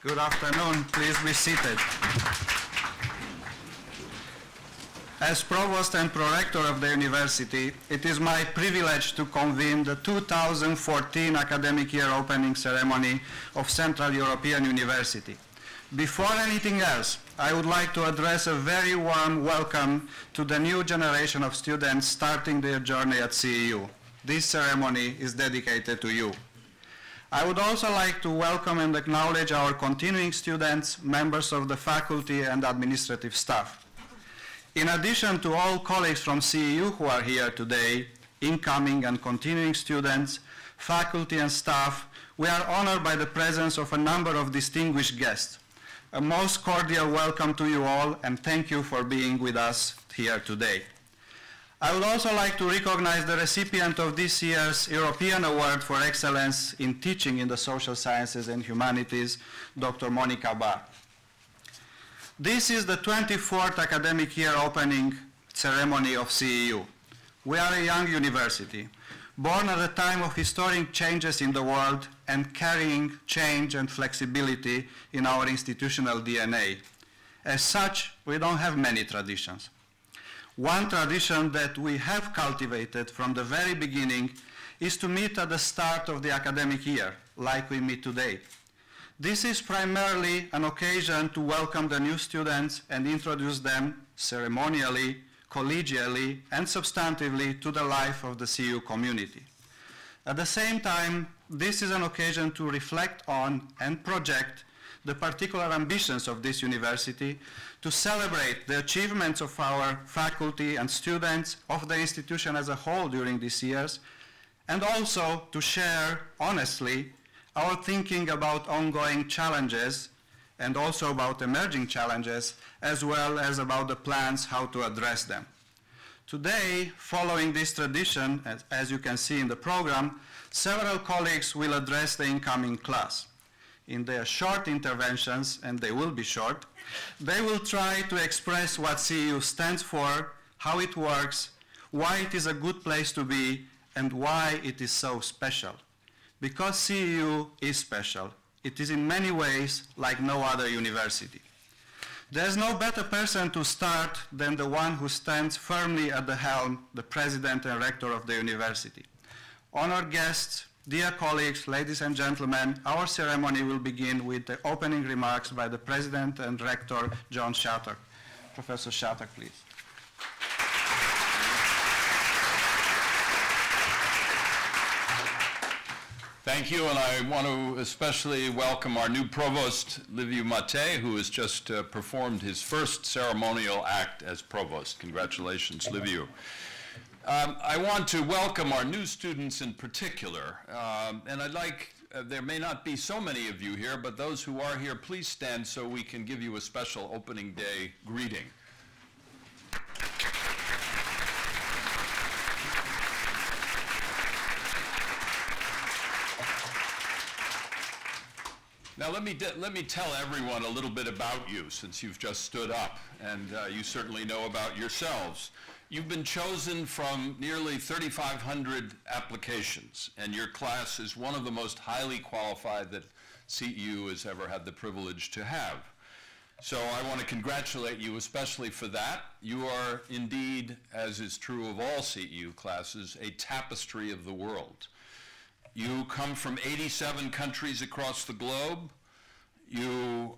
Good afternoon. Please be seated. As Provost and Prorector of the University, it is my privilege to convene the 2014 academic year opening ceremony of Central European University. Before anything else, I would like to address a very warm welcome to the new generation of students starting their journey at CEU. This ceremony is dedicated to you. I would also like to welcome and acknowledge our continuing students, members of the faculty and administrative staff. In addition to all colleagues from CEU who are here today, incoming and continuing students, faculty and staff, we are honored by the presence of a number of distinguished guests. A most cordial welcome to you all, and thank you for being with us here today. I would also like to recognize the recipient of this year's European Award for Excellence in Teaching in the Social Sciences and Humanities, Dr. Monica Barr. This is the 24th academic year opening ceremony of CEU. We are a young university, born at a time of historic changes in the world and carrying change and flexibility in our institutional DNA. As such, we don't have many traditions. One tradition that we have cultivated from the very beginning is to meet at the start of the academic year, like we meet today. This is primarily an occasion to welcome the new students and introduce them ceremonially, collegially, and substantively to the life of the CEU community. At the same time, this is an occasion to reflect on and project the particular ambitions of this university, to celebrate the achievements of our faculty and students, of the institution as a whole during these years, and also to share honestly our thinking about ongoing challenges and also about emerging challenges, as well as about the plans how to address them. Today, following this tradition, as you can see in the program, several colleagues will address the incoming class. In their short interventions, and they will be short, they will try to express what CEU stands for, how it works, why it is a good place to be, and why it is so special. Because CEU is special. It is in many ways like no other university. There's no better person to start than the one who stands firmly at the helm, the president and rector of the university. Honored guests, dear colleagues, ladies and gentlemen, our ceremony will begin with the opening remarks by the President and Rector, John Shattuck. Professor Shattuck, please. Thank you, and I want to especially welcome our new provost, Liviu Matei, who has just performed his first ceremonial act as provost. Congratulations, Liviu. I want to welcome our new students in particular, and I'd like, there may not be so many of you here, but those who are here, please stand so we can give you a special opening day greeting. Now let me tell everyone a little bit about you, since you've just stood up, and you certainly know about yourselves. You've been chosen from nearly 3,500 applications, and your class is one of the most highly qualified that CEU has ever had the privilege to have. So I want to congratulate you especially for that. You are indeed, as is true of all CEU classes, a tapestry of the world. You come from 87 countries across the globe. You're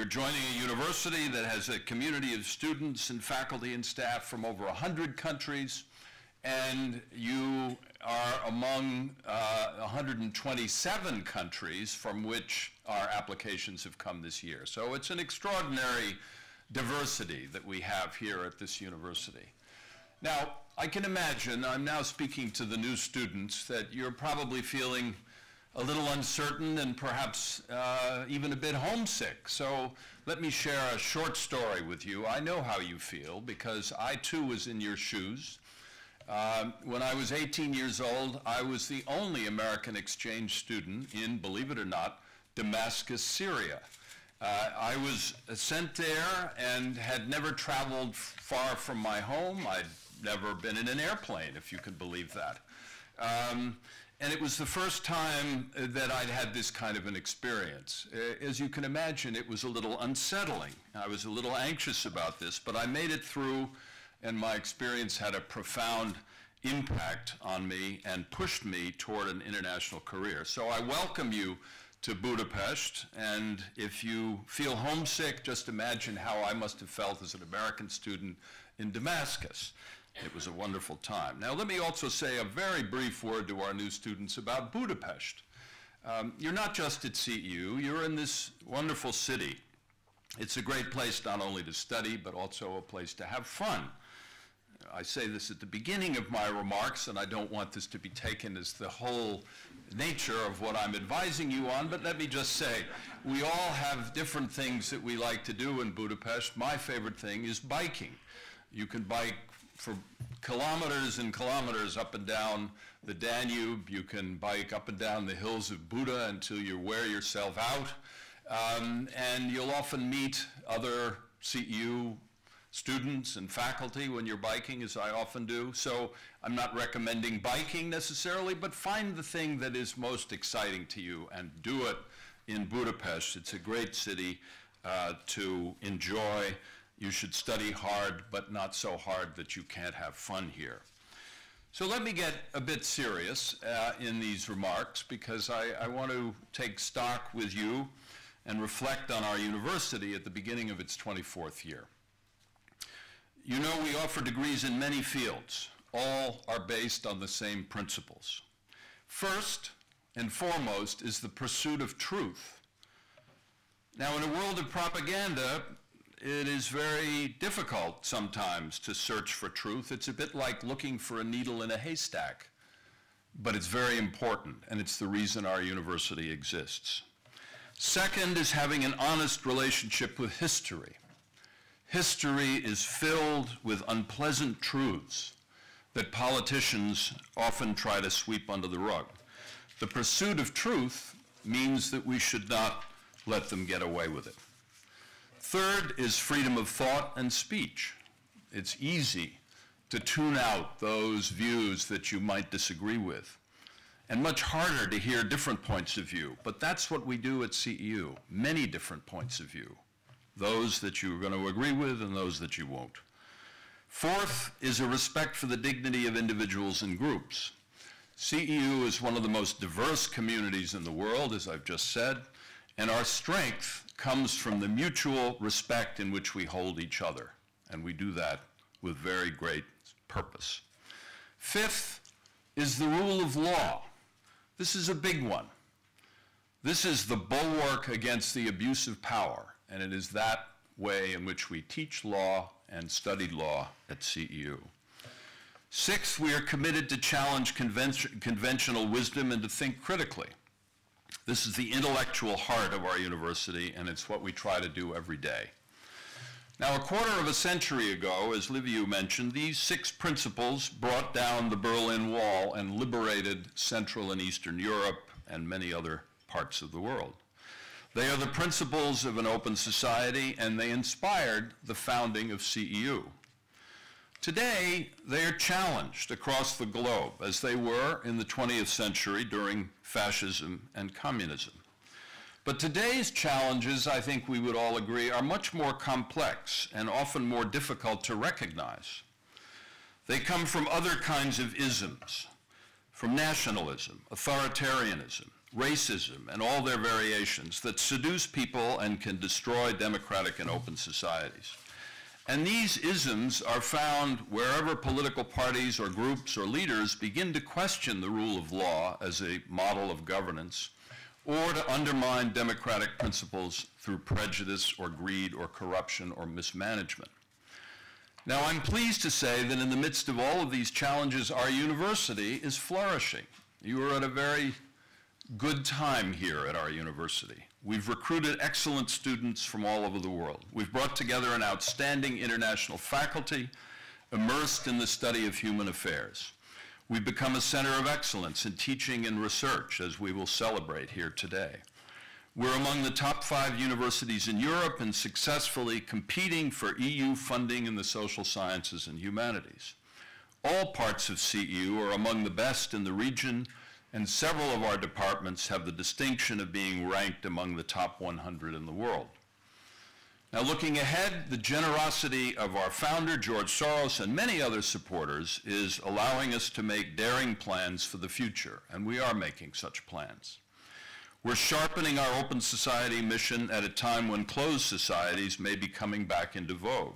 joining a university that has a community of students and faculty and staff from over 100 countries, and you are among 127 countries from which our applications have come this year. So it's an extraordinary diversity that we have here at this university. Now, I can imagine, I'm now speaking to the new students, that you're probably feeling a little uncertain and perhaps even a bit homesick. So let me share a short story with you. I know how you feel because I too was in your shoes. When I was 18 years old, I was the only American exchange student in, believe it or not, Damascus, Syria. I was sent there and had never traveled far from my home. I'd never been in an airplane, if you could believe that. And it was the first time that I'd had this kind of an experience. As you can imagine, it was a little unsettling. I was a little anxious about this, but I made it through, and my experience had a profound impact on me and pushed me toward an international career. So I welcome you to Budapest, and if you feel homesick, just imagine how I must have felt as an American student in Damascus. It was a wonderful time. Now let me also say a very brief word to our new students about Budapest. You're not just at CEU, you're in this wonderful city. It's a great place not only to study, but also a place to have fun. I say this at the beginning of my remarks, and I don't want this to be taken as the whole nature of what I'm advising you on, but let me just say, we all have different things that we like to do in Budapest. My favorite thing is biking. You can bike for kilometers and kilometers up and down the Danube. You can bike up and down the hills of Buda until you wear yourself out. And you'll often meet other CEU students and faculty when you're biking, as I often do. So I'm not recommending biking necessarily, but find the thing that is most exciting to you and do it in Budapest. It's a great city to enjoy. You should study hard, but not so hard that you can't have fun here. So let me get a bit serious in these remarks, because I want to take stock with you and reflect on our university at the beginning of its 24th year. You know, we offer degrees in many fields. All are based on the same principles. First and foremost is the pursuit of truth. Now, in a world of propaganda, it is very difficult sometimes to search for truth. It's a bit like looking for a needle in a haystack, but it's very important, and it's the reason our university exists. Second is having an honest relationship with history. History is filled with unpleasant truths that politicians often try to sweep under the rug. The pursuit of truth means that we should not let them get away with it. Third is freedom of thought and speech. It's easy to tune out those views that you might disagree with, and much harder to hear different points of view. But that's what we do at CEU, many different points of view, those that you're going to agree with and those that you won't. Fourth is a respect for the dignity of individuals and groups. CEU is one of the most diverse communities in the world, as I've just said, and our strength comes from the mutual respect in which we hold each other, and we do that with very great purpose. Fifth is the rule of law. This is a big one. This is the bulwark against the abuse of power, and it is that way in which we teach law and study law at CEU. Sixth, we are committed to challenge conventional wisdom and to think critically. This is the intellectual heart of our university, and it's what we try to do every day. Now, a quarter of a century ago, as Liviu mentioned, these 6 principles brought down the Berlin Wall and liberated Central and Eastern Europe and many other parts of the world. They are the principles of an open society, and they inspired the founding of CEU. Today, they are challenged across the globe, as they were in the 20th century during fascism and communism. But today's challenges, I think we would all agree, are much more complex and often more difficult to recognize. They come from other kinds of isms, from nationalism, authoritarianism, racism, and all their variations that seduce people and can destroy democratic and open societies. And these isms are found wherever political parties or groups or leaders begin to question the rule of law as a model of governance, or to undermine democratic principles through prejudice or greed or corruption or mismanagement. Now, I'm pleased to say that in the midst of all of these challenges, our university is flourishing. You are at a very good time here at our university. We've recruited excellent students from all over the world. We've brought together an outstanding international faculty immersed in the study of human affairs. We've become a center of excellence in teaching and research, as we will celebrate here today. We're among the top 5 universities in Europe and successfully competing for EU funding in the social sciences and humanities. All parts of CEU are among the best in the region, and several of our departments have the distinction of being ranked among the top 100 in the world. Now, looking ahead, the generosity of our founder, George Soros, and many other supporters is allowing us to make daring plans for the future, and we are making such plans. We're sharpening our open society mission at a time when closed societies may be coming back into vogue.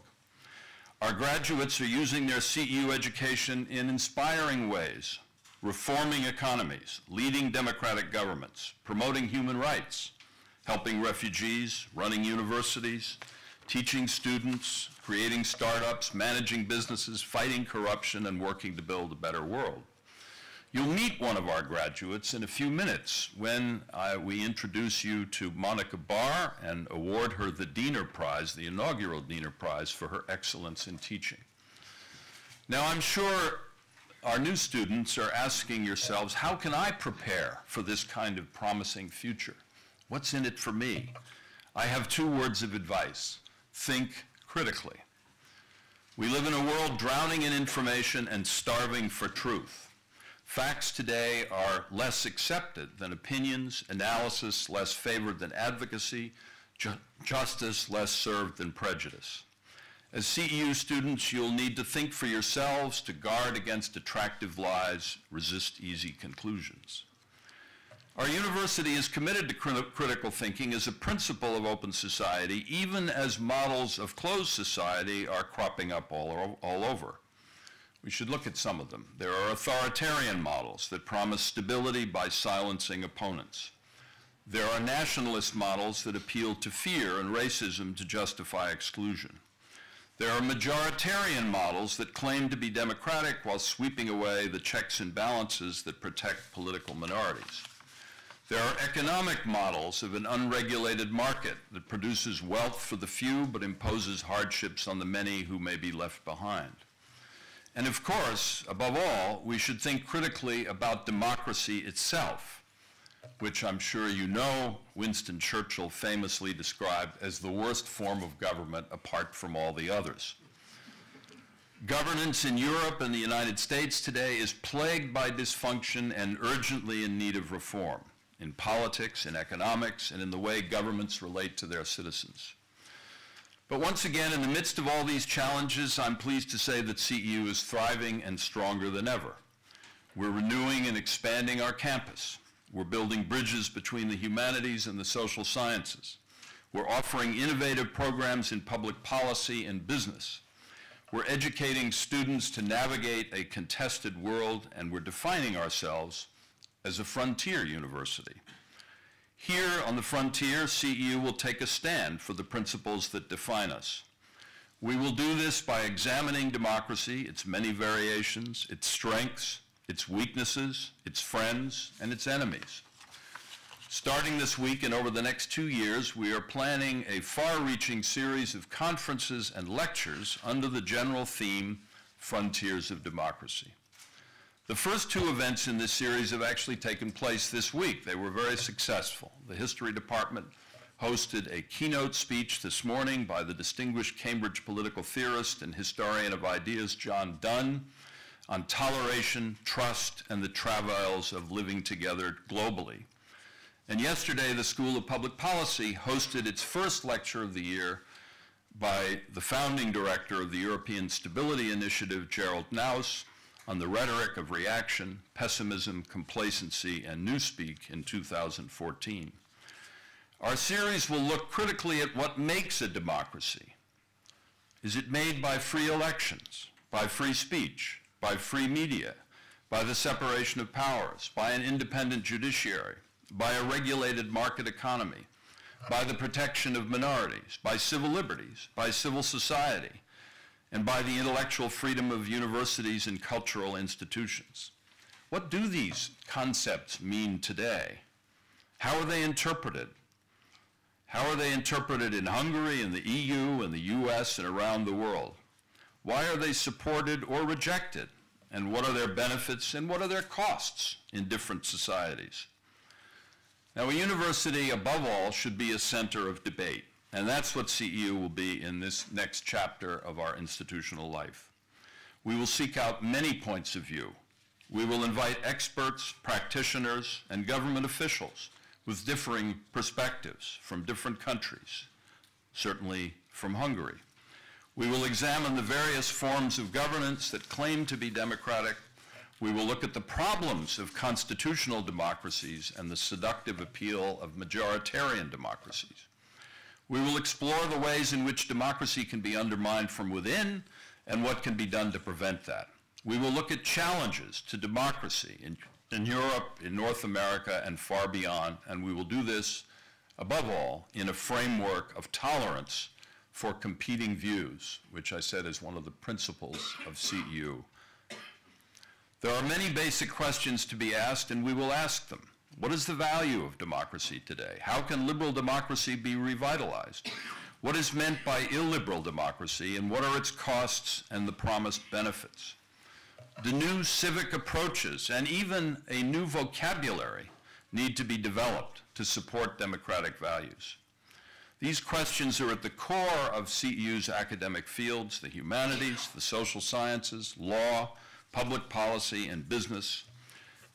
Our graduates are using their CEU education in inspiring ways, reforming economies, leading democratic governments, promoting human rights, helping refugees, running universities, teaching students, creating startups, managing businesses, fighting corruption, and working to build a better world. You'll meet one of our graduates in a few minutes when we introduce you to Monica Barr and award her the Diener Prize, the inaugural Diener Prize, for her excellence in teaching. Now, I'm sure our new students are asking yourselves, how can I prepare for this kind of promising future? What's in it for me? I have two words of advice. Think critically. We live in a world drowning in information and starving for truth. Facts today are less accepted than opinions, analysis less favored than advocacy, justice less served than prejudice. As CEU students, you'll need to think for yourselves, to guard against attractive lies, resist easy conclusions. Our university is committed to critical thinking as a principle of open society, even as models of closed society are cropping up all over. We should look at some of them. There are authoritarian models that promise stability by silencing opponents. There are nationalist models that appeal to fear and racism to justify exclusion. There are majoritarian models that claim to be democratic while sweeping away the checks and balances that protect political minorities. There are economic models of an unregulated market that produces wealth for the few but imposes hardships on the many who may be left behind. And of course, above all, we should think critically about democracy itself, which I'm sure you know Winston Churchill famously described as the worst form of government apart from all the others. Governance in Europe and the United States today is plagued by dysfunction and urgently in need of reform, in politics, in economics, and in the way governments relate to their citizens. But once again, in the midst of all these challenges, I'm pleased to say that CEU is thriving and stronger than ever. We're renewing and expanding our campus. We're building bridges between the humanities and the social sciences. We're offering innovative programs in public policy and business. We're educating students to navigate a contested world, and we're defining ourselves as a frontier university. Here on the frontier, CEU will take a stand for the principles that define us. We will do this by examining democracy, its many variations, its strengths, its weaknesses, its friends, and its enemies. Starting this week and over the next 2 years, we are planning a far-reaching series of conferences and lectures under the general theme, Frontiers of Democracy. The first two events in this series have actually taken place this week. They were very successful. The History Department hosted a keynote speech this morning by the distinguished Cambridge political theorist and historian of ideas, John Donne, on toleration, trust, and the travails of living together globally. And yesterday, the School of Public Policy hosted its first lecture of the year by the founding director of the European Stability Initiative, Gerald Naus, on the rhetoric of reaction, pessimism, complacency, and newspeak in 2014. Our series will look critically at what makes a democracy. Is it made by free elections, by free speech, by free media, by the separation of powers, by an independent judiciary, by a regulated market economy, by the protection of minorities, by civil liberties, by civil society, and by the intellectual freedom of universities and cultural institutions? What do these concepts mean today? How are they interpreted? How are they interpreted in Hungary, in the EU, in the US, and around the world? Why are they supported or rejected? And what are their benefits and what are their costs in different societies? Now, a university, above all, should be a center of debate. And that's what CEU will be in this next chapter of our institutional life. We will seek out many points of view, We will invite experts, practitioners, and government officials with differing perspectives from different countries, certainly from Hungary. We will examine the various forms of governance that claim to be democratic. We will look at the problems of constitutional democracies and the seductive appeal of majoritarian democracies. We will explore the ways in which democracy can be undermined from within and what can be done to prevent that. We will look at challenges to democracy in Europe, in North America, and far beyond, and we will do this, above all, in a framework of tolerance for competing views, which I said is one of the principles of CEU. There are many basic questions to be asked, and we will ask them. What is the value of democracy today? How can liberal democracy be revitalized? What is meant by illiberal democracy, and what are its costs and the promised benefits? The new civic approaches and even a new vocabulary need to be developed to support democratic values. These questions are at the core of CEU's academic fields, the humanities, the social sciences, law, public policy, and business.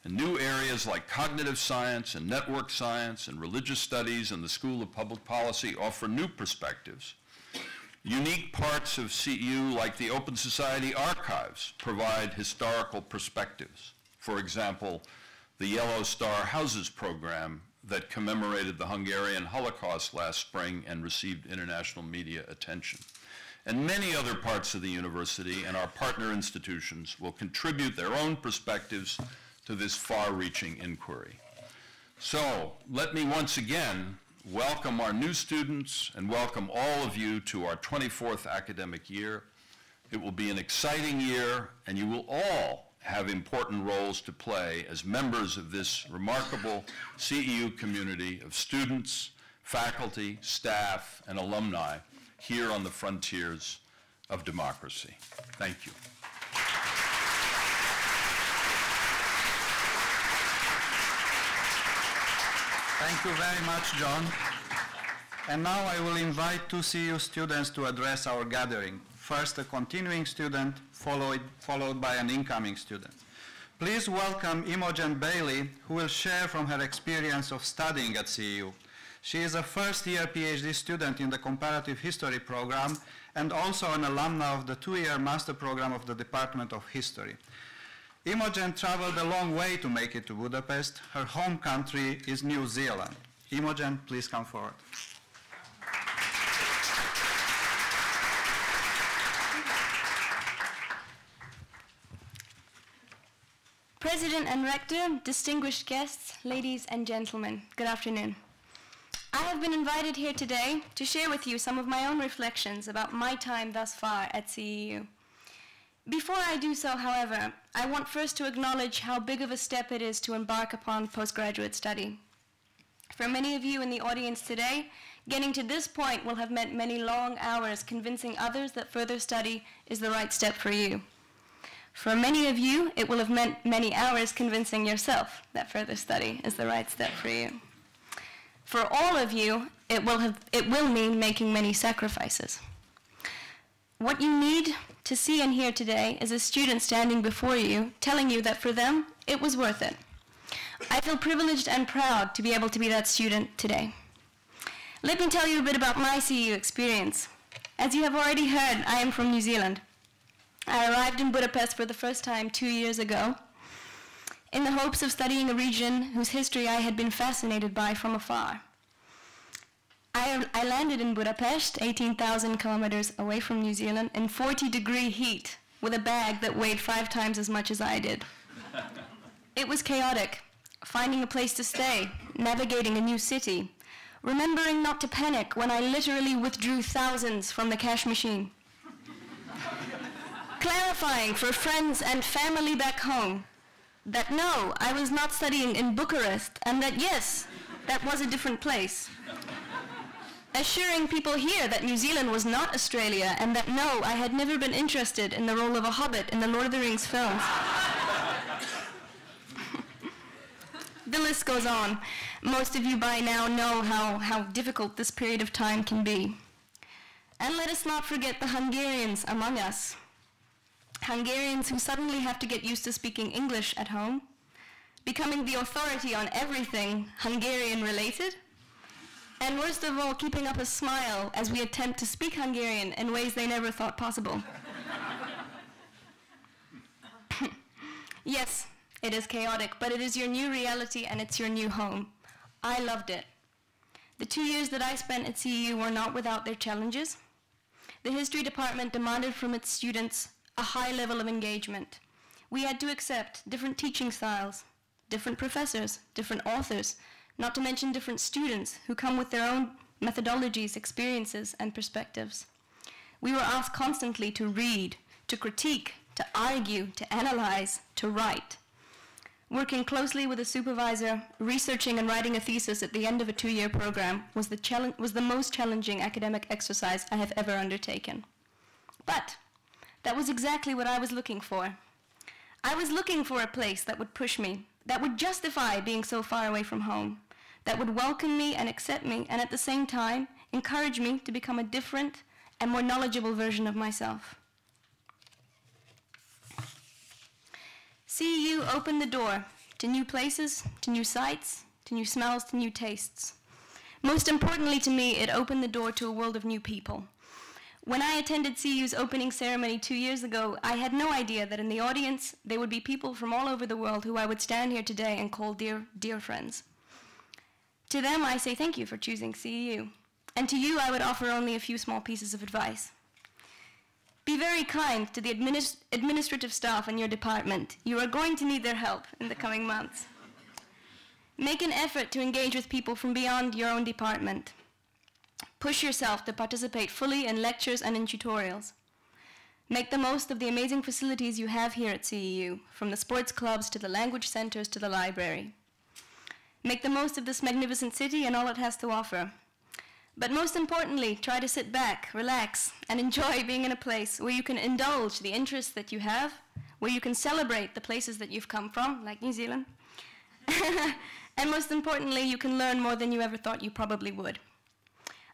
And new areas like cognitive science and network science and religious studies and the School of Public Policy offer new perspectives. Unique parts of CEU, like the Open Society Archives, provide historical perspectives. For example, the Yellow Star Houses program that commemorated the Hungarian Holocaust last spring and received international media attention. And many other parts of the university and our partner institutions will contribute their own perspectives to this far-reaching inquiry. So let me once again welcome our new students and welcome all of you to our 24th academic year. It will be an exciting year, and you will all have important roles to play as members of this remarkable CEU community of students, faculty, staff, and alumni here on the frontiers of democracy. Thank you. Thank you very much, John. And now I will invite two CEU students to address our gathering. First, a continuing student, followed by an incoming student. Please welcome Imogen Bailey, who will share from her experience of studying at CEU. She is a first-year PhD student in the Comparative History program and also an alumna of the two-year master program of the Department of History. Imogen traveled a long way to make it to Budapest. Her home country is New Zealand. Imogen, please come forward. President and Rector, distinguished guests, ladies and gentlemen, good afternoon. I have been invited here today to share with you some of my own reflections about my time thus far at CEU. Before I do so, however, I want first to acknowledge how big of a step it is to embark upon postgraduate study. For many of you in the audience today, getting to this point will have meant many long hours convincing others that further study is the right step for you. For many of you, it will have meant many hours convincing yourself that further study is the right step for you. For all of you, it will mean making many sacrifices. What you need to see and hear today is a student standing before you, telling you that for them, it was worth it. I feel privileged and proud to be able to be that student today. Let me tell you a bit about my CEU experience. As you have already heard, I am from New Zealand. I arrived in Budapest for the first time 2 years ago in the hopes of studying a region whose history I had been fascinated by from afar. I landed in Budapest, 18,000 kilometers away from New Zealand, in 40-degree heat with a bag that weighed 5 times as much as I did. It was chaotic, finding a place to stay, navigating a new city, remembering not to panic when I literally withdrew thousands from the cash machine, clarifying for friends and family back home that no, I was not studying in Bucharest, and that yes, that was a different place. Assuring people here that New Zealand was not Australia, and that no, I had never been interested in the role of a hobbit in the Lord of the Rings films. The list goes on. Most of you by now know how difficult this period of time can be. And let us not forget the Hungarians among us. Hungarians who suddenly have to get used to speaking English at home, becoming the authority on everything Hungarian-related, and worst of all, keeping up a smile as we attempt to speak Hungarian in ways they never thought possible. Yes, it is chaotic, but it is your new reality and it's your new home. I loved it. The 2 years that I spent at CEU were not without their challenges. The history department demanded from its students a high level of engagement. We had to accept different teaching styles, different professors, different authors, not to mention different students who come with their own methodologies, experiences, and perspectives. We were asked constantly to read, to critique, to argue, to analyze, to write. Working closely with a supervisor, researching and writing a thesis at the end of a 2-year program was the most challenging academic exercise I have ever undertaken. But that was exactly what I was looking for. I was looking for a place that would push me, that would justify being so far away from home, that would welcome me and accept me, and at the same time, encourage me to become a different and more knowledgeable version of myself. CEU opened the door to new places, to new sights, to new smells, to new tastes. Most importantly to me, it opened the door to a world of new people. When I attended CEU's opening ceremony 2 years ago, I had no idea that in the audience there would be people from all over the world who I would stand here today and call dear, dear friends. To them, I say thank you for choosing CEU. And to you, I would offer only a few small pieces of advice. Be very kind to the administrative staff in your department. You are going to need their help in the coming months. Make an effort to engage with people from beyond your own department. Push yourself to participate fully in lectures and in tutorials. Make the most of the amazing facilities you have here at CEU, from the sports clubs to the language centers to the library. Make the most of this magnificent city and all it has to offer. But most importantly, try to sit back, relax, and enjoy being in a place where you can indulge the interests that you have, where you can celebrate the places that you've come from, like New Zealand. And most importantly, you can learn more than you ever thought you probably would.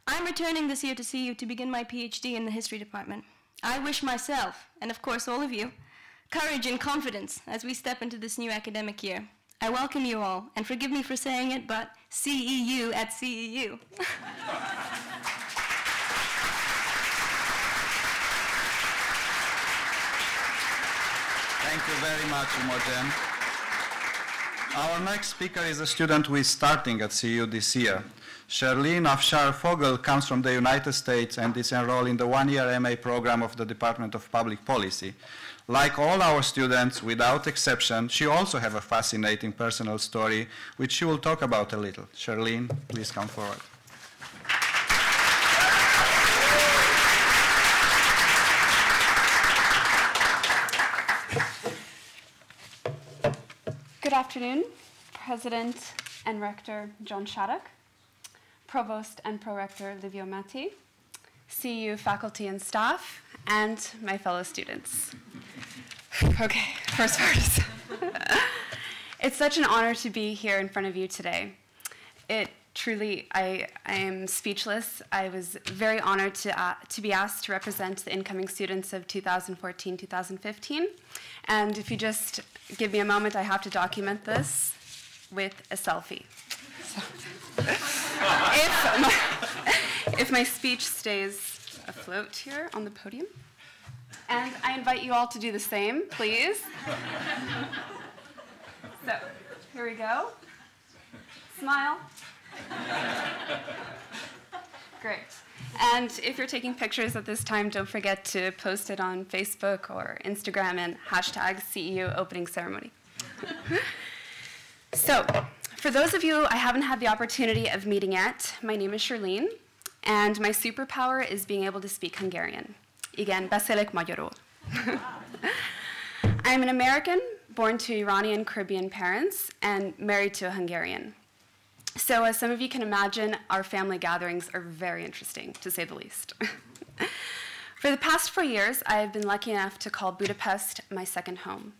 I'm returning this year to CEU to begin my PhD in the history department. I wish myself, and of course all of you, courage and confidence as we step into this new academic year. I welcome you all, and forgive me for saying it, but CEU at CEU. Thank you very much, Imogen. Our next speaker is a student who is starting at CEU this year. Sherlene Afshar-Fogel comes from the United States and is enrolled in the one-year MA program of the Department of Public Policy. Like all our students, without exception, she also has a fascinating personal story, which she will talk about a little. Sherlene, please come forward. Good afternoon, President and Rector John Shattuck, Provost and Prorector Livio Matti, CEU faculty and staff, and my fellow students. Okay, first words. It's such an honor to be here in front of you today. It truly, I am speechless. I was very honored to be asked to represent the incoming students of 2014-2015. And if you just give me a moment, I have to document this with a selfie. So, if my speech stays afloat here on the podium. And I invite you all to do the same, please. So, here we go. Smile. Great. And if you're taking pictures at this time, don't forget to post it on Facebook or Instagram and hashtag CEU opening ceremony. So, for those of you I haven't had the opportunity of meeting yet, my name is Sherlene, and my superpower is being able to speak Hungarian. Igen, beszélek magyarul. I'm an American, born to Iranian Caribbean parents, and married to a Hungarian. So as some of you can imagine, our family gatherings are very interesting, to say the least. For the past 4 years, I have been lucky enough to call Budapest my second home.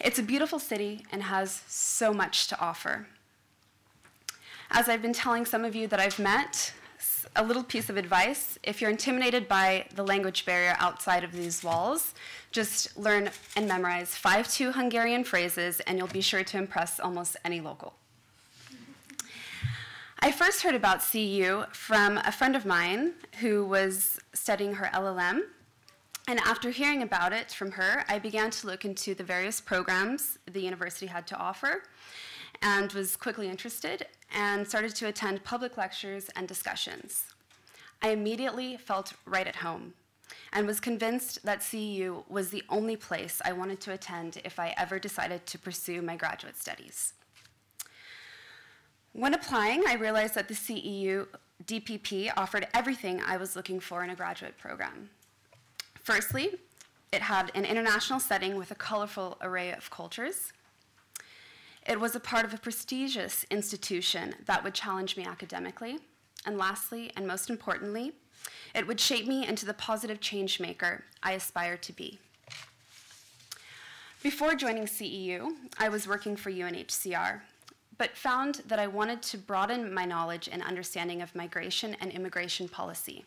It's a beautiful city and has so much to offer. As I've been telling some of you that I've met, a little piece of advice. If you're intimidated by the language barrier outside of these walls, just learn and memorize 5 Hungarian phrases, and you'll be sure to impress almost any local. I first heard about CEU from a friend of mine who was studying her LLM. And after hearing about it from her, I began to look into the various programs the university had to offer and was quickly interested and started to attend public lectures and discussions. I immediately felt right at home and was convinced that CEU was the only place I wanted to attend if I ever decided to pursue my graduate studies. When applying, I realized that the CEU DPP offered everything I was looking for in a graduate program. Firstly, it had an international setting with a colorful array of cultures. It was a part of a prestigious institution that would challenge me academically. And lastly, and most importantly, it would shape me into the positive change maker I aspire to be. Before joining CEU, I was working for UNHCR, but found that I wanted to broaden my knowledge and understanding of migration and immigration policy.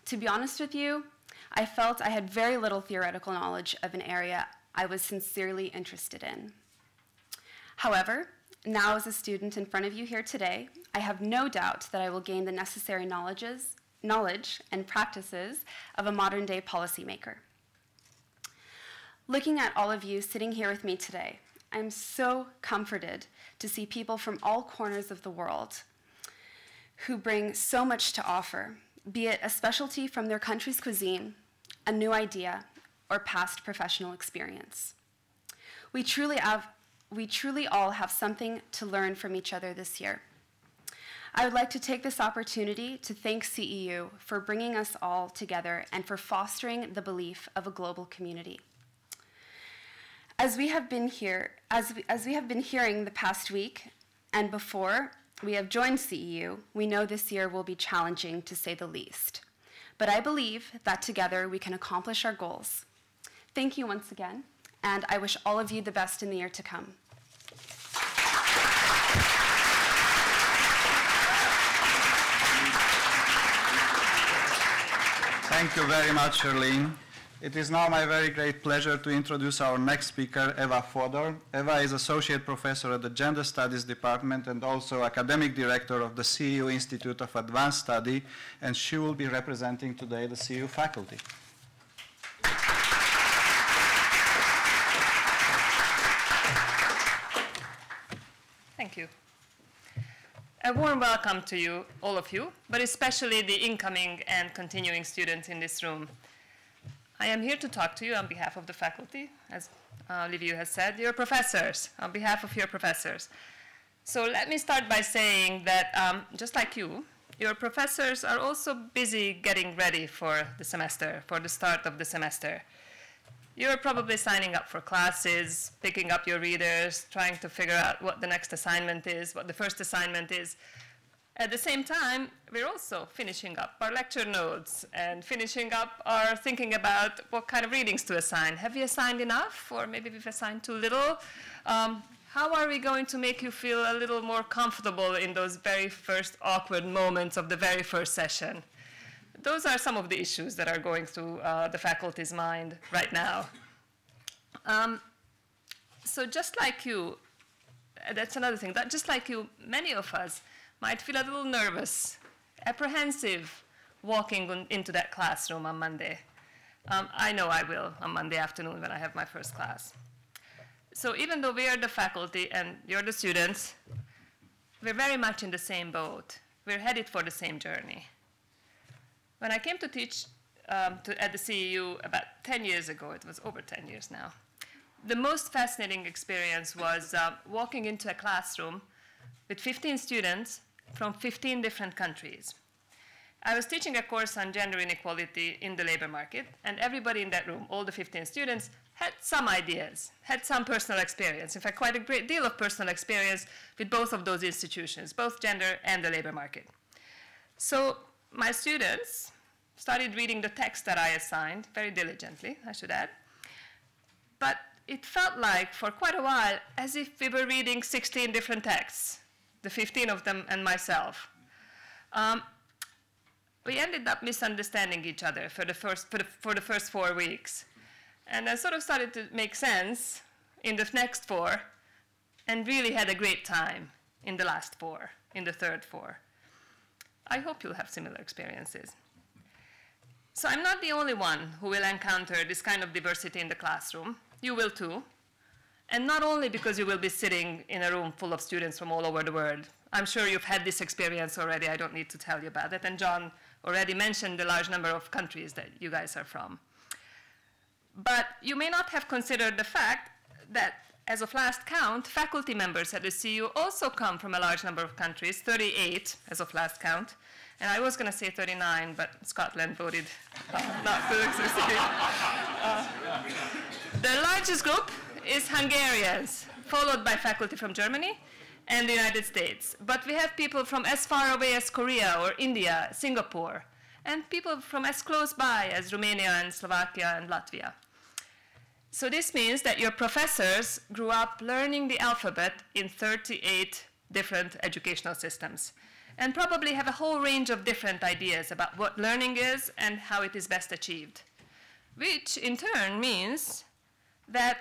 To be honest with you, I felt I had very little theoretical knowledge of an area I was sincerely interested in. However, now as a student in front of you here today, I have no doubt that I will gain the necessary knowledge and practices of a modern-day policymaker. Looking at all of you sitting here with me today, I'm so comforted to see people from all corners of the world who bring so much to offer, be it a specialty from their country's cuisine, a new idea, or past professional experience. We truly all have something to learn from each other this year. I would like to take this opportunity to thank CEU for bringing us all together and for fostering the belief of a global community. As we have been hearing the past week and before we have joined CEU, we know this year will be challenging to say the least. But I believe that together we can accomplish our goals. Thank you once again, and I wish all of you the best in the year to come. Thank you very much, Charlene. It is now my very great pleasure to introduce our next speaker, Eva Fodor. Eva is Associate Professor at the Gender Studies Department and also Academic Director of the CEU Institute of Advanced Study, and she will be representing today the CEU faculty. Thank you. A warm welcome to you, all of you, but especially the incoming and continuing students in this room. I am here to talk to you on behalf of the faculty, as Liviu has said, your professors, on behalf of your professors. So let me start by saying that just like you, your professors are also busy getting ready for the semester, for the start of the semester. You're probably signing up for classes, picking up your readers, trying to figure out what the next assignment is, what the first assignment is. At the same time, we're also finishing up our lecture notes and finishing up our thinking about what kind of readings to assign. Have we assigned enough, or maybe we've assigned too little? How are we going to make you feel a little more comfortable in those very first awkward moments of the very first session? Those are some of the issues that are going through the faculty's mind right now. So just like you, that's another thing, that just like you, many of us might feel a little nervous, apprehensive walking into that classroom on Monday. I know I will on Monday afternoon when I have my first class. So even though we are the faculty and you're the students, we're very much in the same boat. We're headed for the same journey. When I came to teach at the CEU about 10 years ago, it was over 10 years now, the most fascinating experience was walking into a classroom with 15 students from 15 different countries. I was teaching a course on gender inequality in the labor market, and everybody in that room, all the 15 students, had some ideas, had some personal experience. In fact, quite a great deal of personal experience with both of those institutions, both gender and the labor market. So my students started reading the text that I assigned, very diligently, I should add. But it felt like, for quite a while, as if we were reading 16 different texts, the 15 of them and myself. we ended up misunderstanding each other for the first 4 weeks. And then sort of started to make sense in the next 4, and really had a great time in the last 4, in the third 4. I hope you'll have similar experiences. So I'm not the only one who will encounter this kind of diversity in the classroom. You will too. And not only because you will be sitting in a room full of students from all over the world. I'm sure you've had this experience already. I don't need to tell you about it. And John already mentioned the large number of countries that you guys are from. But you may not have considered the fact that, as of last count, faculty members at the CU also come from a large number of countries, 38 as of last count. And I was going to say 39, but Scotland voted not to succeed. The largest group is Hungarians, followed by faculty from Germany and the United States. But we have people from as far away as Korea or India, Singapore, and people from as close by as Romania and Slovakia and Latvia. So this means that your professors grew up learning the alphabet in 38 different educational systems, and probably have a whole range of different ideas about what learning is and how it is best achieved, which in turn means that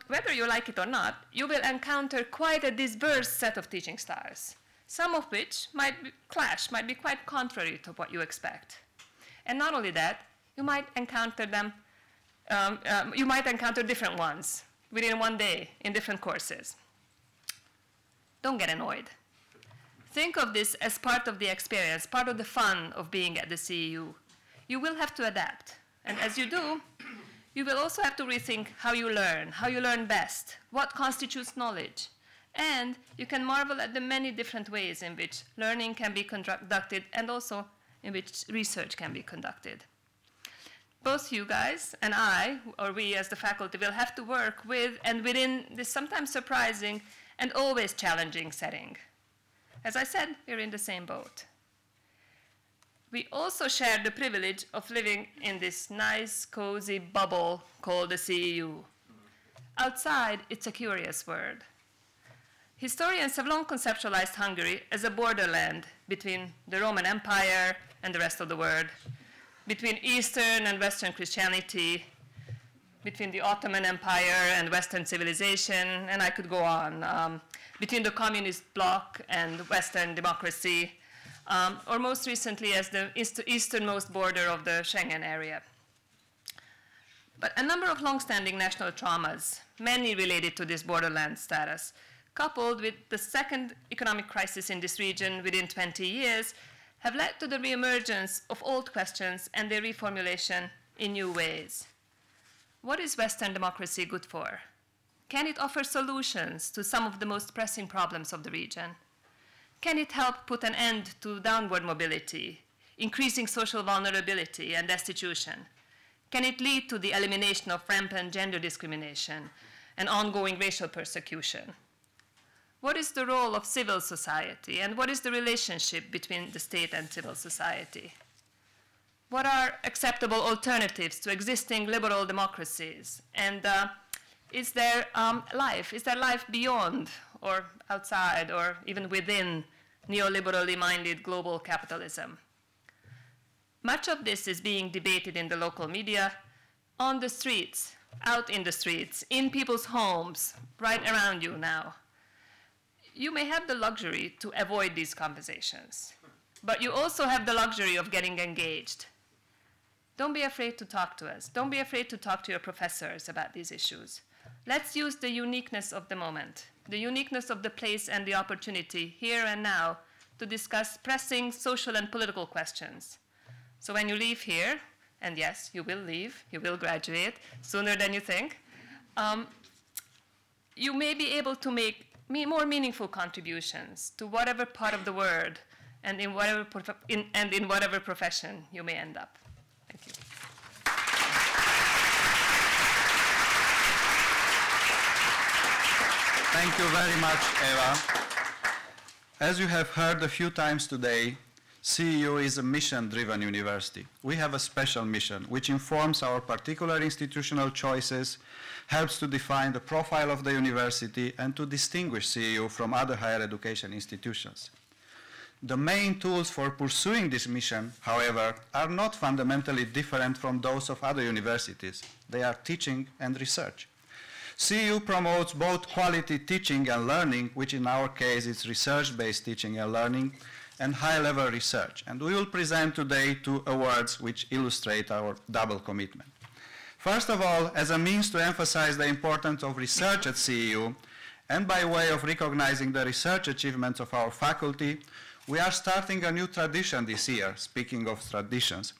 whether you like it or not, you will encounter quite a diverse set of teaching styles, some of which might clash, might be quite contrary to what you expect. And not only that, you might encounter them, you might encounter different ones within one day in different courses. Don't get annoyed. Think of this as part of the experience, part of the fun of being at the CEU. You will have to adapt. And as you do, you will also have to rethink how you learn best, what constitutes knowledge. And you can marvel at the many different ways in which learning can be conducted and also in which research can be conducted. Both you guys and I, or we as the faculty, will have to work with and within this sometimes surprising and always challenging setting. As I said, we're in the same boat. We also share the privilege of living in this nice, cozy bubble called the CEU. Outside, it's a curious word. Historians have long conceptualized Hungary as a borderland between the Roman Empire and the rest of the world, between Eastern and Western Christianity, between the Ottoman Empire and Western civilization, and I could go on, between the communist bloc and Western democracy, or most recently as the easternmost border of the Schengen area. But a number of long-standing national traumas, many related to this borderland status, coupled with the second economic crisis in this region within 20 years, have led to the reemergence of old questions and their reformulation in new ways. What is Western democracy good for? Can it offer solutions to some of the most pressing problems of the region? Can it help put an end to downward mobility, increasing social vulnerability and destitution? Can it lead to the elimination of rampant gender discrimination and ongoing racial persecution? What is the role of civil society, and what is the relationship between the state and civil society? What are acceptable alternatives to existing liberal democracies? And is there life? Is there life beyond or outside or even within neoliberally minded global capitalism? Much of this is being debated in the local media, on the streets, out in the streets, in people's homes, right around you now. You may have the luxury to avoid these conversations, but you also have the luxury of getting engaged. Don't be afraid to talk to us. Don't be afraid to talk to your professors about these issues. Let's use the uniqueness of the moment, the uniqueness of the place and the opportunity here and now to discuss pressing social and political questions. So when you leave here, and yes, you will leave, you will graduate sooner than you think, you may be able to make more meaningful contributions to whatever part of the world and in whatever profession you may end up. Thank you. Thank you very much, Eva. As you have heard a few times today, CEU is a mission-driven university. We have a special mission which informs our particular institutional choices, helps to define the profile of the university, and to distinguish CEU from other higher education institutions. The main tools for pursuing this mission, however, are not fundamentally different from those of other universities. They are teaching and research. CEU promotes both quality teaching and learning, which in our case is research-based teaching and learning, and high-level research. And we will present today 2 awards which illustrate our double commitment. First of all, as a means to emphasize the importance of research at CEU, and by way of recognizing the research achievements of our faculty, we are starting a new tradition this year, speaking of traditions,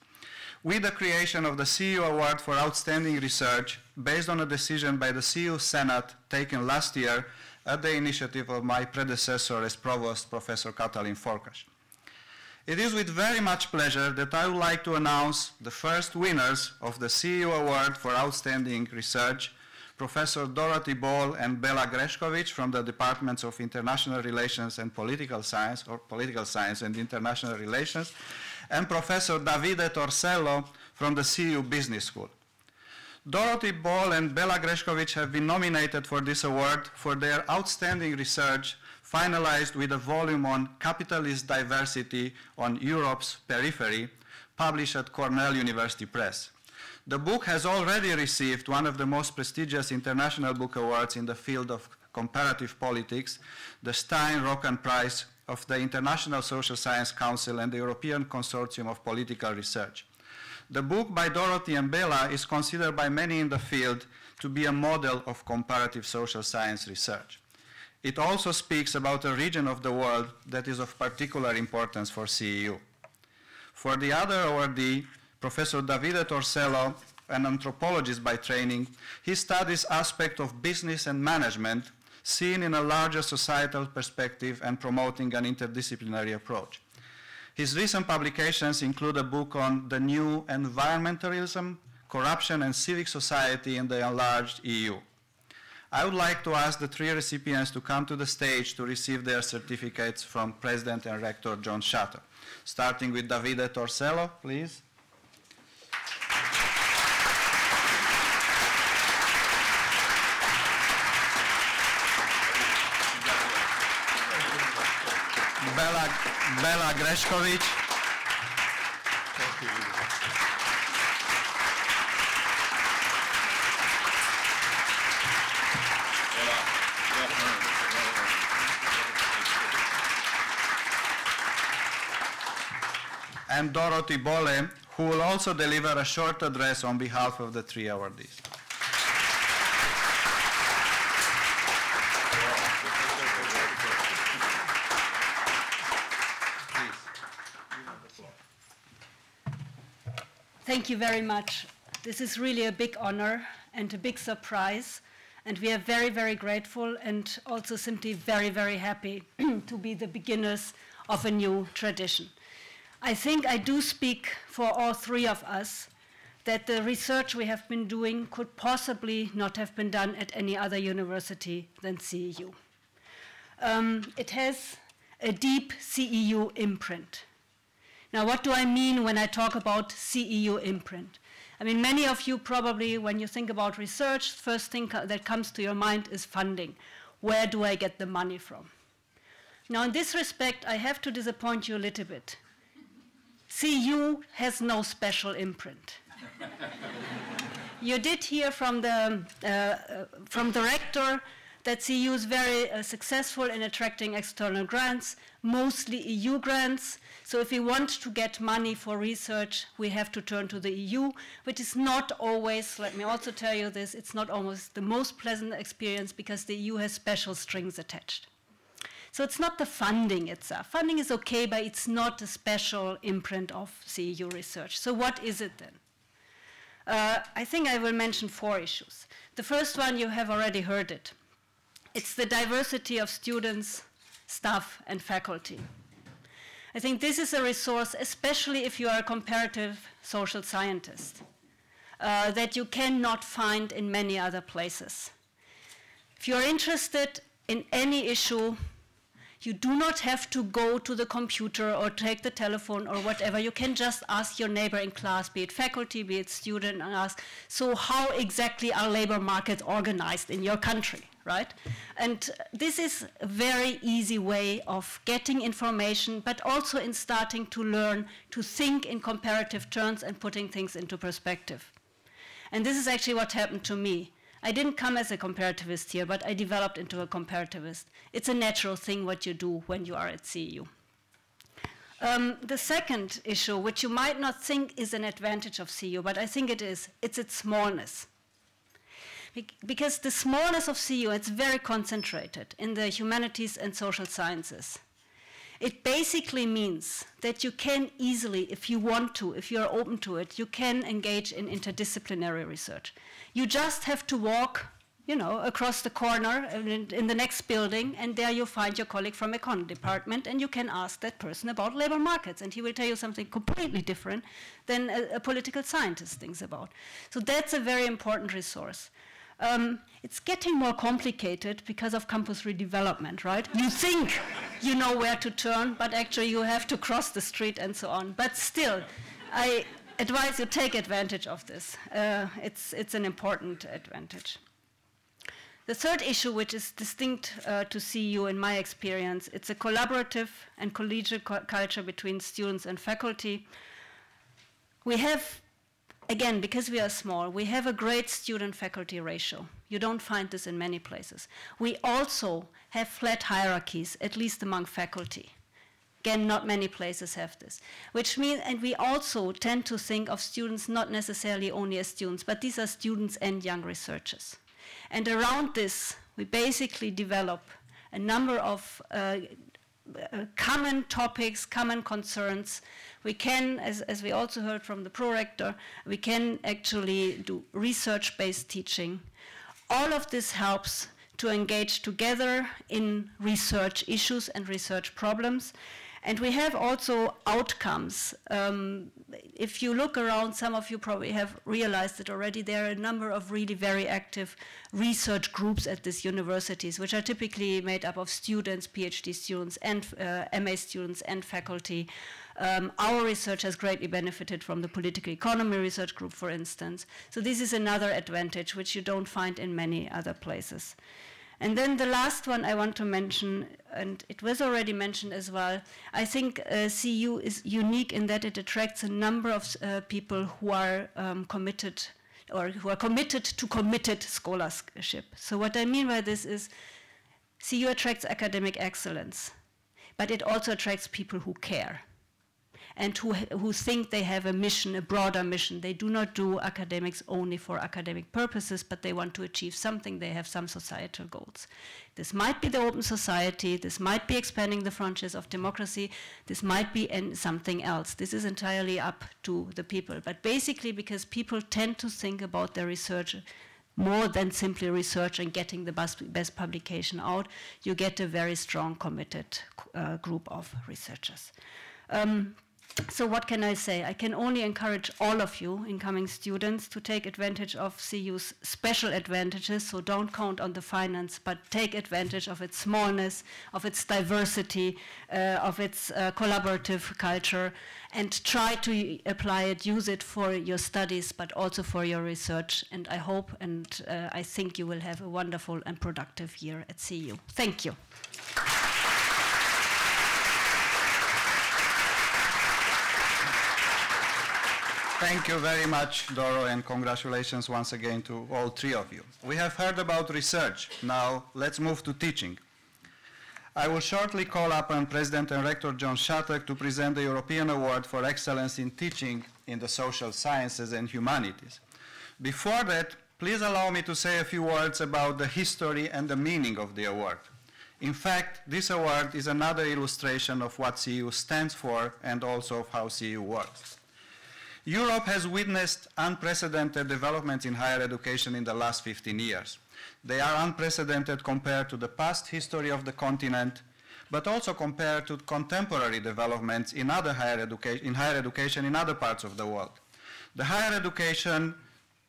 with the creation of the CEU Award for Outstanding Research, based on a decision by the CEU Senate taken last year at the initiative of my predecessor as provost, Professor Katalin Farkas. It is with very much pleasure that I would like to announce the first winners of the CEU Award for Outstanding Research, Professor Dorothy Ball and Bela Grešković from the Departments of International Relations and Political Science, or Political Science and International Relations, and Professor Davide Torsello from the CEU Business School. Dorothy Ball and Bela Grešković have been nominated for this award for their outstanding research, finalized with a volume on capitalist diversity on Europe's periphery, published at Cornell University Press. The book has already received one of the most prestigious international book awards in the field of comparative politics, the Stein-Rocken Prize of the International Social Science Council and the European Consortium of Political Research. The book by Dorothy and Bela is considered by many in the field to be a model of comparative social science research. It also speaks about a region of the world that is of particular importance for CEU. For the other awardee, Professor Davide Torsello, an anthropologist by training, he studies aspects of business and management seen in a larger societal perspective and promoting an interdisciplinary approach. His recent publications include a book on the new environmentalism, corruption, and civic society in the enlarged EU. I would like to ask the 3 recipients to come to the stage to receive their certificates from President and Rector John Shutter. Starting with Davide Torsello, please. Bela Grešković. And Dorothy Bole, who will also deliver a short address on behalf of the 3 awardees. Thank you very much. This is really a big honor and a big surprise, and we are very, very grateful and also simply very, very happy to be the beginners of a new tradition. I think I do speak for all 3 of us that the research we have been doing could possibly not have been done at any other university than CEU. It has a deep CEU imprint. Now, what do I mean when I talk about CEU imprint? I mean, many of you probably, when you think about research, the first thing that comes to your mind is funding. Where do I get the money from? Now, in this respect, I have to disappoint you a little bit. CEU has no special imprint. You did hear from the rector that CEU is very successful in attracting external grants, mostly EU grants. So if we want to get money for research, we have to turn to the EU, which is not always, let me also tell you this, it's not always the most pleasant experience because the EU has special strings attached. So it's not the funding itself. Funding is okay, but it's not a special imprint of CEU research. So what is it then? I think I will mention 4 issues. The first one, you have already heard it. It's the diversity of students, staff, and faculty. I think this is a resource, especially if you are a comparative social scientist, that you cannot find in many other places. If you're interested in any issue, You do not have to go to the computer or take the telephone or whatever. You can just ask your neighbor in class, be it faculty, be it student, and ask, so how exactly are labor markets organized in your country, right? And this is a very easy way of getting information, but also in starting to learn to think in comparative terms and putting things into perspective. And this is actually what happened to me. I didn't come as a comparativist here, but I developed into a comparativist. It's a natural thing what you do when you are at CEU. The second issue, which you might not think is an advantage of CEU, but I think it is, it's its smallness. Because the smallness of CEU, it's very concentrated in the humanities and social sciences. It basically means that you can easily, if you want to, if you are open to it, you can engage in interdisciplinary research. You just have to walk, you know, across the corner in the next building, and there you find your colleague from econ department, and you can ask that person about labor markets, and he will tell you something completely different than a political scientist thinks about. So that's a very important resource. It's getting more complicated because of campus redevelopment, right? You think you know where to turn, but actually you have to cross the street and so on. But still, I advise you take advantage of this. It's an important advantage. The third issue, which is distinct to CEU in my experience, it's a collaborative and collegiate culture between students and faculty. We have, again, because we are small, we have a great student-faculty ratio. You don't find this in many places. We also have flat hierarchies, at least among faculty. Again, not many places have this. Which means, and we also tend to think of students not necessarily only as students, but these are students and young researchers. And around this, we basically develop a number of common topics, common concerns. We can, as we also heard from the prorector, we can actually do research-based teaching. All of this helps to engage together in research issues and research problems. And we have also outcomes. If you look around, some of you probably have realized it already, there are a number of really very active research groups at these universities, which are typically made up of students, PhD students, and MA students and faculty. Our research has greatly benefited from the political economy research group, for instance. So this is another advantage which you don't find in many other places. And then the last one I want to mention, and it was already mentioned as well, I think CEU is unique in that it attracts a number of people who are committed, or who are committed to committed scholarship. So what I mean by this is CEU attracts academic excellence, but it also attracts people who care and who think they have a mission, a broader mission. They do not do academics only for academic purposes, but they want to achieve something. They have some societal goals. This might be the open society. This might be expanding the frontiers of democracy. This might be something else. This is entirely up to the people. But basically, because people tend to think about their research more than simply research and getting the best publication out, you get a very strong, committed group of researchers. So what can I say? I can only encourage all of you incoming students to take advantage of CEU's special advantages. So don't count on the finance, but take advantage of its smallness, of its diversity, of its collaborative culture, and try to apply it, use it for your studies, but also for your research. And I hope and I think you will have a wonderful and productive year at CEU. Thank you. Thank you very much, Doro, and congratulations once again to all three of you. We have heard about research. Now let's move to teaching. I will shortly call upon President and Rector John Shattuck to present the European Award for Excellence in Teaching in the Social Sciences and Humanities. Before that, please allow me to say a few words about the history and the meaning of the award. In fact, this award is another illustration of what CEU stands for and also of how CEU works. Europe has witnessed unprecedented developments in higher education in the last 15 years. They are unprecedented compared to the past history of the continent, but also compared to contemporary developments in higher education in other parts of the world. The higher education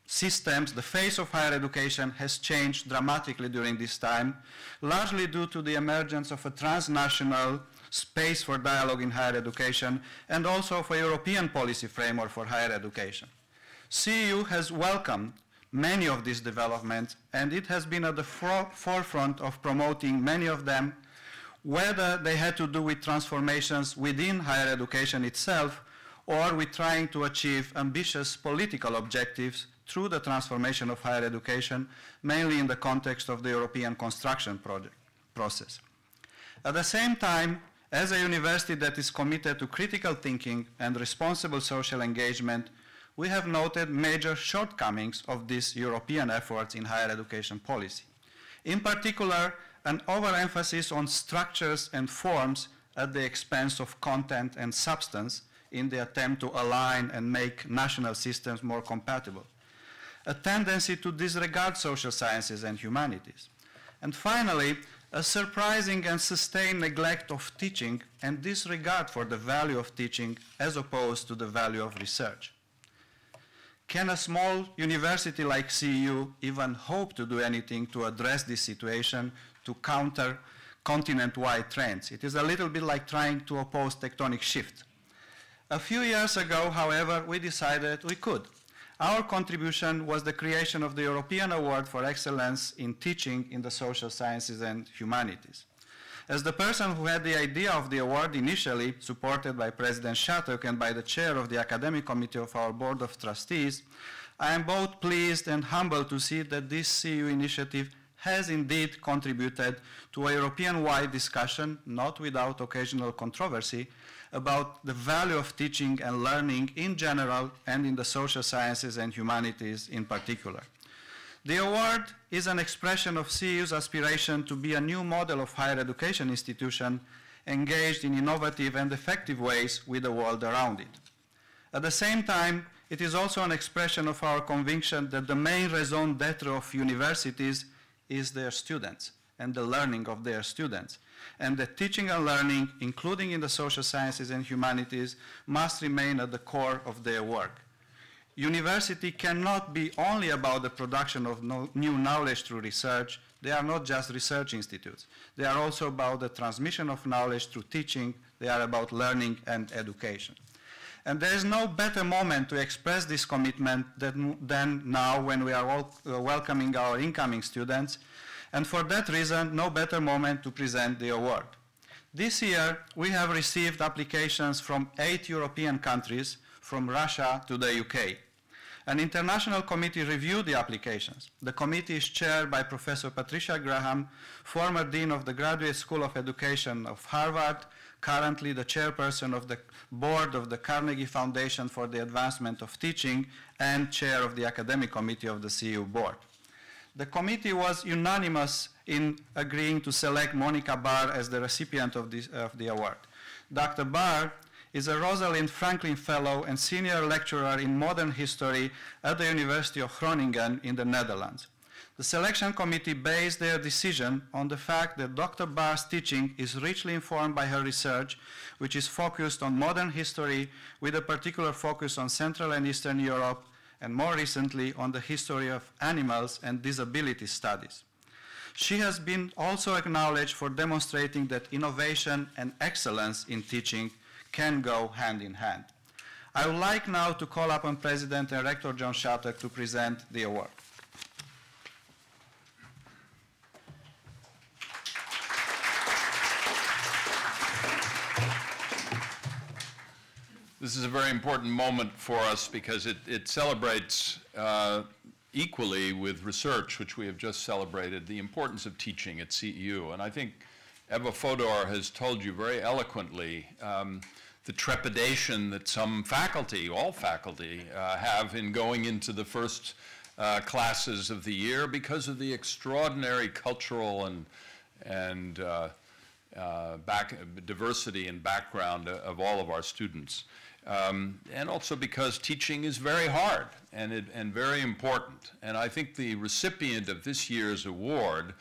systems, the face of higher education has changed dramatically during this time, largely due to the emergence of a transnational space for dialogue in higher education and also of a European policy framework for higher education. CEU has welcomed many of these developments, and it has been at the forefront of promoting many of them, whether they had to do with transformations within higher education itself or with trying to achieve ambitious political objectives through the transformation of higher education, mainly in the context of the European construction process. At the same time, as a university that is committed to critical thinking and responsible social engagement, we have noted major shortcomings of these European efforts in higher education policy. In particular, an overemphasis on structures and forms at the expense of content and substance in the attempt to align and make national systems more compatible. A tendency to disregard social sciences and humanities. And finally, a surprising and sustained neglect of teaching and disregard for the value of teaching as opposed to the value of research. Can a small university like CEU even hope to do anything to address this situation, to counter continent-wide trends? It is a little bit like trying to oppose tectonic shift. A few years ago, however, we decided we could. Our contribution was the creation of the European Award for Excellence in Teaching in the Social Sciences and Humanities. As the person who had the idea of the award initially, supported by President Shattuck and by the chair of the academic committee of our board of trustees, I am both pleased and humbled to see that this CEU initiative has indeed contributed to a European-wide discussion, not without occasional controversy, about the value of teaching and learning in general and in the social sciences and humanities in particular. The award is an expression of CEU's aspiration to be a new model of higher education institution engaged in innovative and effective ways with the world around it. At the same time, it is also an expression of our conviction that the main raison d'etre of universities is their students and the learning of their students, and that teaching and learning, including in the social sciences and humanities, must remain at the core of their work. University cannot be only about the production of new knowledge through research. They are not just research institutes. They are also about the transmission of knowledge through teaching. They are about learning and education. And there is no better moment to express this commitment than now when we are all welcoming our incoming students. And for that reason, no better moment to present the award. This year, we have received applications from 8 European countries, from Russia to the UK. An international committee reviewed the applications. The committee is chaired by Professor Patricia Graham, former Dean of the Graduate School of Education of Harvard, currently the chairperson of the board of the Carnegie Foundation for the Advancement of Teaching, and chair of the academic committee of the CEU board. The committee was unanimous in agreeing to select Monica Barr as the recipient of the award. Dr. Barr is a Rosalind Franklin Fellow and Senior Lecturer in Modern History at the University of Groningen in the Netherlands. The selection committee based their decision on the fact that Dr. Barr's teaching is richly informed by her research, which is focused on modern history with a particular focus on Central and Eastern Europe, and more recently on the history of animals and disability studies. She has been also acknowledged for demonstrating that innovation and excellence in teaching can go hand in hand. I would like now to call upon President and Rector John Shattuck to present the award. This is a very important moment for us because it celebrates equally with research, which we have just celebrated, the importance of teaching at CEU. And I think Eva Fodor has told you very eloquently the trepidation that some faculty, all faculty, have in going into the first classes of the year because of the extraordinary cultural and diversity and background of all of our students. And also because teaching is very hard and very important. And I think the recipient of this year's award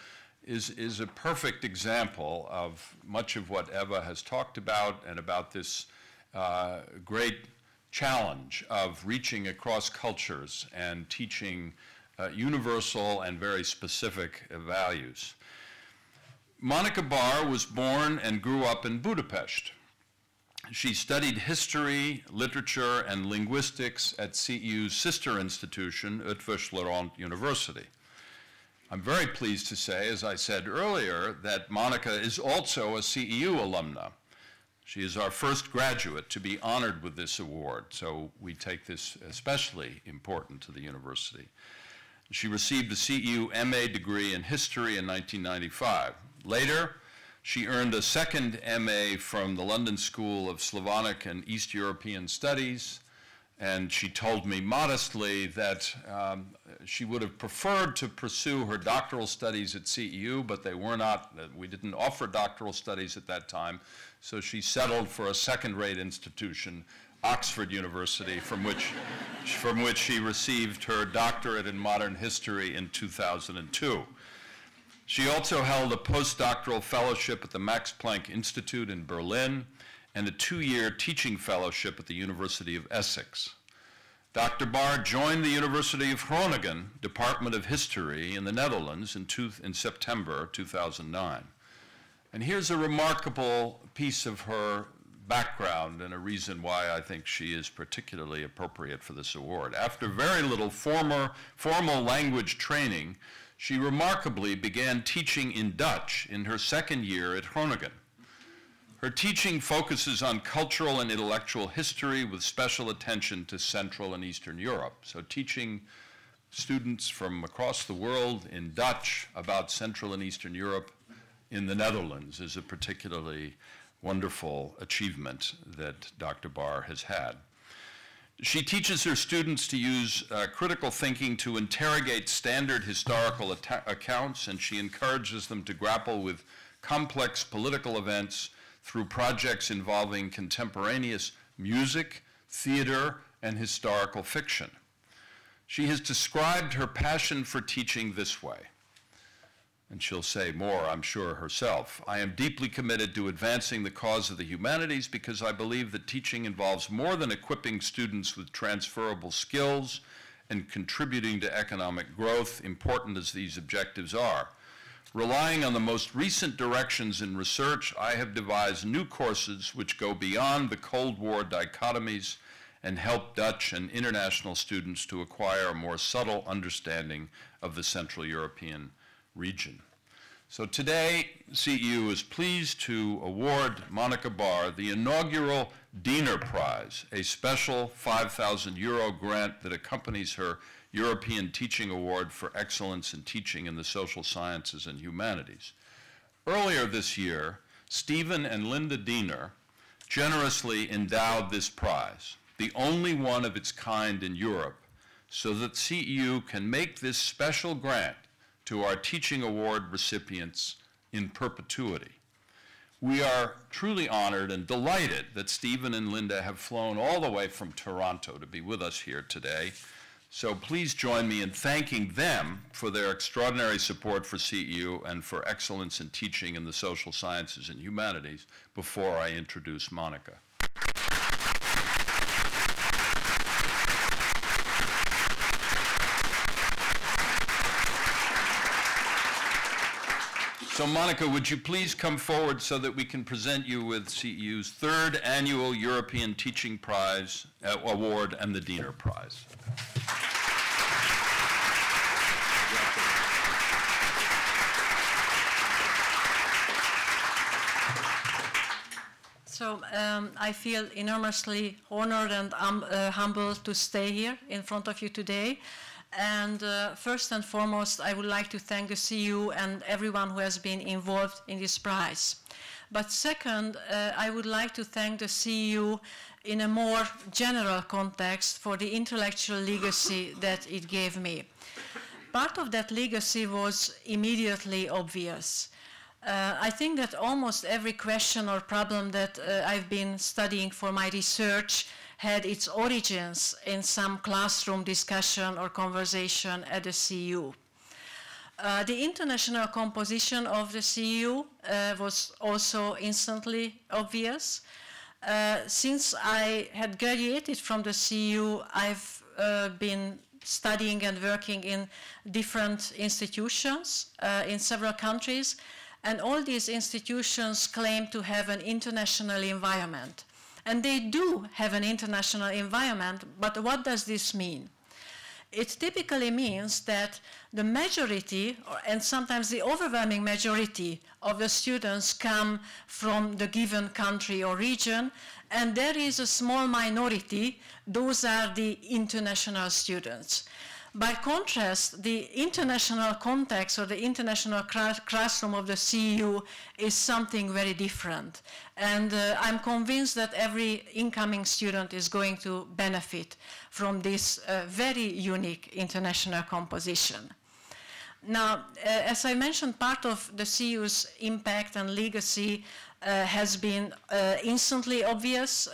is a perfect example of much of what Eva has talked about and about this great challenge of reaching across cultures and teaching universal and very specific values. Monica Barr was born and grew up in Budapest. She studied history, literature, and linguistics at CEU's sister institution, Eötvös Loránd University. I'm very pleased to say, as I said earlier, that Monica is also a CEU alumna. She is our first graduate to be honored with this award, so we take this especially important to the university. She received a CEU MA degree in history in 1995. Later, she earned a second MA from the London School of Slavonic and East European Studies, and she told me modestly that she would have preferred to pursue her doctoral studies at CEU, but we didn't offer doctoral studies at that time, so she settled for a second-rate institution, Oxford University, from which she received her doctorate in modern history in 2002. She also held a postdoctoral fellowship at the Max Planck Institute in Berlin and a 2-year teaching fellowship at the University of Essex. Dr. Barr joined the University of Groningen Department of History in the Netherlands in September 2009. And here's a remarkable piece of her background and a reason why I think she is particularly appropriate for this award. After very little formal language training, she remarkably began teaching in Dutch in her second year at Groningen. Her teaching focuses on cultural and intellectual history with special attention to Central and Eastern Europe. So teaching students from across the world in Dutch about Central and Eastern Europe in the Netherlands is a particularly wonderful achievement that Dr. Barr has had. She teaches her students to use critical thinking to interrogate standard historical accounts, and she encourages them to grapple with complex political events through projects involving contemporaneous music, theater, and historical fiction. She has described her passion for teaching this way, and she'll say more, I'm sure, herself. I am deeply committed to advancing the cause of the humanities because I believe that teaching involves more than equipping students with transferable skills and contributing to economic growth, important as these objectives are. Relying on the most recent directions in research, I have devised new courses which go beyond the Cold War dichotomies and help Dutch and international students to acquire a more subtle understanding of the Central European region. So today, CEU is pleased to award Monica Barr the inaugural Diener Prize, a special €5,000 grant that accompanies her European Teaching Award for Excellence in Teaching in the Social Sciences and Humanities. Earlier this year, Stephen and Linda Diener generously endowed this prize, the only one of its kind in Europe, so that CEU can make this special grant to our Teaching Award recipients in perpetuity. We are truly honored and delighted that Stephen and Linda have flown all the way from Toronto to be with us here today. So please join me in thanking them for their extraordinary support for CEU and for excellence in teaching in the social sciences and humanities before I introduce Monica. So Monica, would you please come forward so that we can present you with CEU's 3rd Annual European Teaching Prize Award and the Diener Prize. So I feel enormously honored and humbled to stay here in front of you today. And first and foremost, I would like to thank the CEU and everyone who has been involved in this prize. But second, I would like to thank the CEU in a more general context for the intellectual legacy that it gave me. Part of that legacy was immediately obvious. I think that almost every question or problem that I've been studying for my research had its origins in some classroom discussion or conversation at the CEU. The international composition of the CEU was also instantly obvious. Since I had graduated from the CEU, I've been studying and working in different institutions in several countries, and all these institutions claim to have an international environment. And they do have an international environment, but what does this mean? It typically means that the majority, and sometimes the overwhelming majority of the students come from the given country or region, and there is a small minority, those are the international students. By contrast, the international context or the international classroom of the CEU is something very different. And I'm convinced that every incoming student is going to benefit from this very unique international composition. Now, as I mentioned, part of the CEU's impact and legacy has been instantly obvious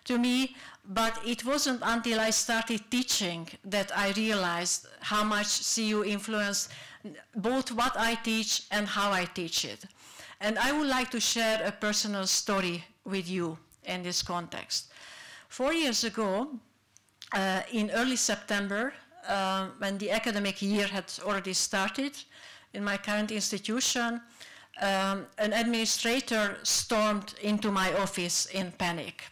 to me, but it wasn't until I started teaching that I realized how much CEU influenced both what I teach and how I teach it. And I would like to share a personal story with you in this context. 4 years ago, in early September, when the academic year had already started in my current institution, an administrator stormed into my office in panic.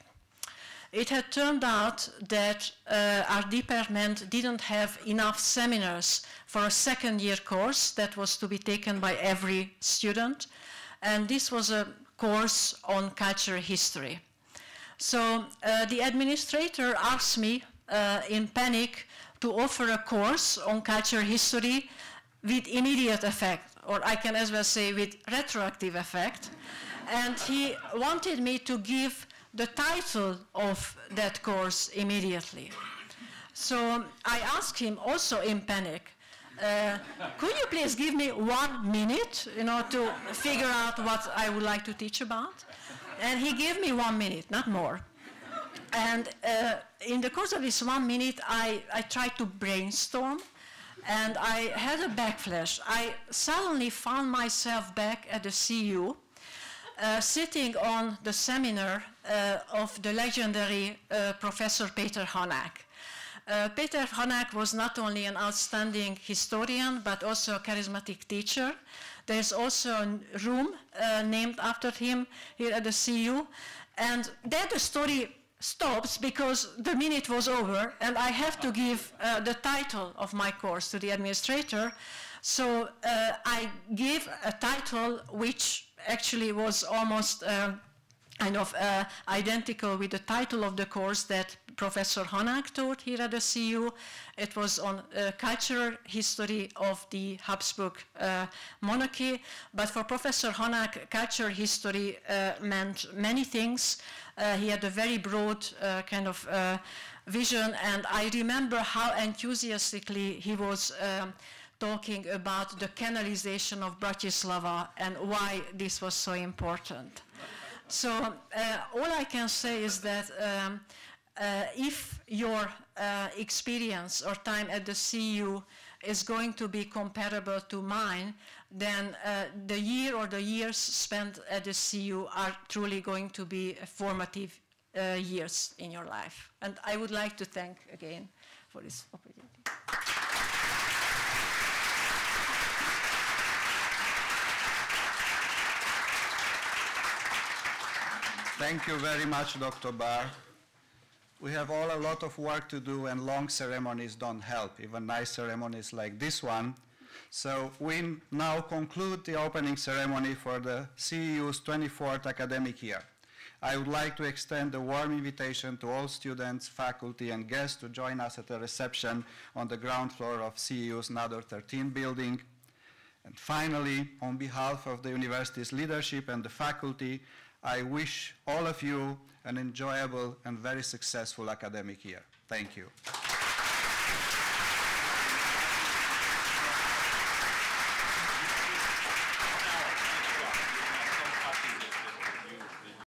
It had turned out that our department didn't have enough seminars for a second-year course that was to be taken by every student, and this was a course on cultural history. So the administrator asked me in panic to offer a course on cultural history with immediate effect, or I can as well say with retroactive effect, and he wanted me to give the title of that course immediately. So I asked him, also in panic, could you please give me 1 minute, to figure out what I would like to teach about? And he gave me 1 minute, not more. And in the course of this 1 minute, I tried to brainstorm, and I had a backflash. I suddenly found myself back at the CEU, sitting on the seminar of the legendary Professor Peter Hanak. Peter Hanak was not only an outstanding historian, but also a charismatic teacher. There's also a room named after him here at the CEU. And then the story stops because the minute was over, and I have to give the title of my course to the administrator. So I gave a title which actually was almost identical with the title of the course that Professor Hanak taught here at the CEU. It was on cultural history of the Habsburg monarchy. But for Professor Hanak, cultural history meant many things. He had a very broad vision, and I remember how enthusiastically he was talking about the canalization of Bratislava and why this was so important. So all I can say is that if your experience or time at the CEU is going to be comparable to mine, then the year or the years spent at the CEU are truly going to be formative years in your life. And I would like to thank again for this opportunity. Thank you very much, Dr. Barr. We have all a lot of work to do, and long ceremonies don't help, even nice ceremonies like this one. So we now conclude the opening ceremony for the CEU's 24th academic year. I would like to extend a warm invitation to all students, faculty, and guests to join us at a reception on the ground floor of CEU's NADOR 13 building. And finally, on behalf of the university's leadership and the faculty, I wish all of you an enjoyable and very successful academic year. Thank you.